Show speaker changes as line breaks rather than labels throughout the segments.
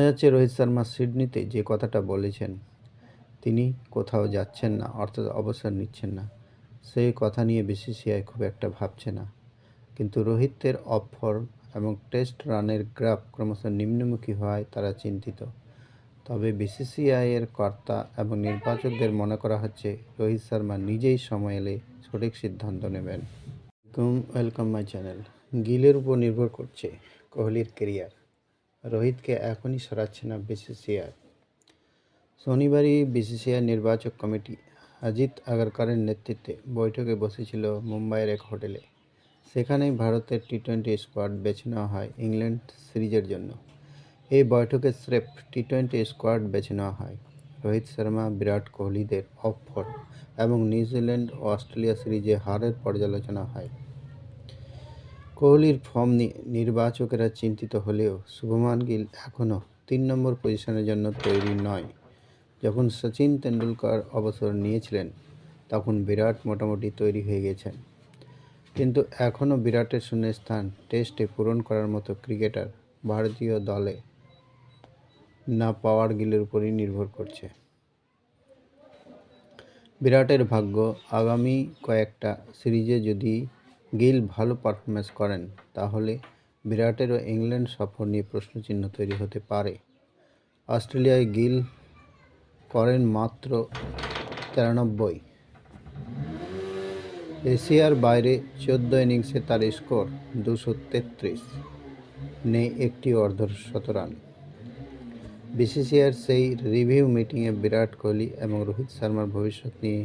যাচ্ছে রোহিত শর্মা সিডনিতে যে কথাটা বলেছেন, তিনি কোথাও যাচ্ছেন না, অর্থাৎ অবসর নিচ্ছেন না। সেই কথা নিয়ে বিসিসিআই খুব একটা ভাবছে না। কিন্তু রোহিতের অফ ফর্ম এবং টেস্ট রানের গ্রাফ ক্রমশ নিম্নমুখী হওয়ায় তারা চিন্তিত। তবে বিসিসিআইয়ের কর্তা এবং নির্বাচকদের মনে করা হচ্ছে রোহিত শর্মা নিজেই সময় এলে সঠিক সিদ্ধান্ত নেবেন। Welcome my channel. গিলের উপর নির্ভর করছে কোহলির কেরিয়ার। রোহিতকে এখনই সরাচ্ছে না বিসিসিআই। শনিবারই বিসিসিআই নির্বাচক কমিটি অজিত আগারকারের নেতৃত্বে বৈঠকে বসেছিল মুম্বাইয়ের এক হোটেলে। সেখানেই ভারতের টি-20 স্কোয়াড বেছে নেওয়া হয় ইংল্যান্ড সিরিজের জন্য। এই বৈঠকে স্রেফ টি-20 স্কোয়াড বেছে নেওয়া হয়। রোহিত শর্মা, বিরাট কোহলিদের অফ ফর্ম এবং নিউজিল্যান্ড ও অস্ট্রেলিয়া সিরিজে হারের পর্যালোচনা হয়। কোহলির ফর্ম নিয়ে নির্বাচকেরা চিন্তিত হলেও শুভমান গিল এখনও 3 নম্বর পজিশনের জন্য তৈরি নয়। যখন সচিন তেন্ডুলকর অবসর নিয়েছিলেন তখন বিরাট মোটামুটি তৈরি হয়ে গেছেন। কিন্তু এখনও বিরাটের শূন্যস্থান টেস্টে পূরণ করার মতো ক্রিকেটার ভারতীয় দলে না পাওয়ার গিলের উপরই নির্ভর করছে। বিরাটের ভাগ্য। আগামী কয়েকটা সিরিজে যদি গিল ভালো পারফরম্যান্স করেন তাহলে বিরাটেরও ইংল্যান্ড সফর নিয়ে প্রশ্নচিহ্ন তৈরি হতে পারে। অস্ট্রেলিয়ায় গিল করেন মাত্র 93। এশিয়ার বাইরে 14 ইনিংসে তার স্কোর 233, নেই একটি অর্ধশতরান। বিসিসিআইয়ের সেই রিভিউ মিটিংয়ে বিরাট কোহলি এবং রোহিত শর্মার ভবিষ্যৎ নিয়ে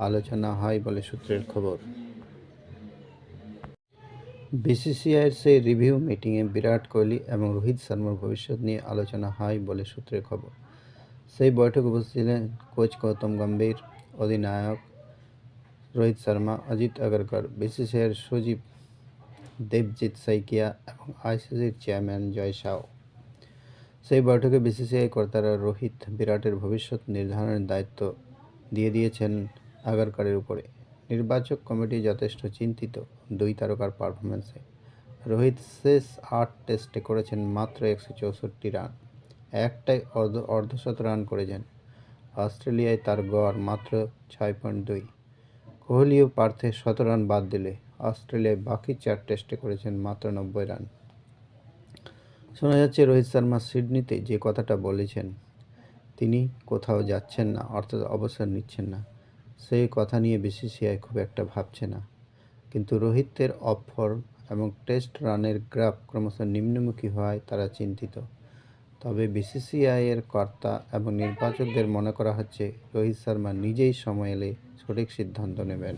আলোচনা হয় বলে সূত্রের খবর। বিসিসিআইয়ের সেই রিভিউ মিটিংয়ে বিরাট কোহলি এবং রোহিত শর্মার ভবিষ্যৎ নিয়ে আলোচনা হয় বলে সূত্রের খবর। সেই বৈঠকে উপস্থিত কোচ গৌতম গম্ভীর, অধিনায়ক রোহিত শর্মা, অজিত আগারকর, বিসিসিআইয়ের সচিব দেবজিৎ সাইকিয়া এবং আইসিসির চেয়ারম্যান জয় শাহ। সেই বৈঠকে বিসিসিআই কর্তারা রোহিত, বিরাটের ভবিষ্যৎ নির্ধারণের দায়িত্ব দিয়ে দিয়েছেন আগারকরের উপরে। নির্বাচক কমিটি যথেষ্ট চিন্তিত দুই তারকার পারফরম্যান্সে। রোহিত শেষ 8 টেস্টে করেছেন মাত্র 164 রান, একটাই অর্ধশতরান করেছেন। অস্ট্রেলিয়ায় তার গড় মাত্র 6.2। কোহলি ও পার্থের 100 রান বাদ দিলে অস্ট্রেলিয়ায় বাকি 4 টেস্টে করেছেন মাত্র 90 রান। শোনা যাচ্ছে রোহিত শর্মা সিডনিতে যে কথাটা বলেছেন, তিনি কোথাও যাচ্ছেন না, অর্থাৎ অবসর নিচ্ছেন না। সেই কথা নিয়ে বিসিসিআই খুব একটা ভাবছে না। কিন্তু রোহিতের অফ ফর্ম এবং টেস্ট রানের গ্রাফ ক্রমশ নিম্নমুখী হওয়ায় তারা চিন্তিত। তবে বিসিসিআইয়ের কর্তা এবং নির্বাচকদের মনে করা হচ্ছে রোহিত শর্মা নিজেই সময় এলে সঠিক সিদ্ধান্ত নেবেন।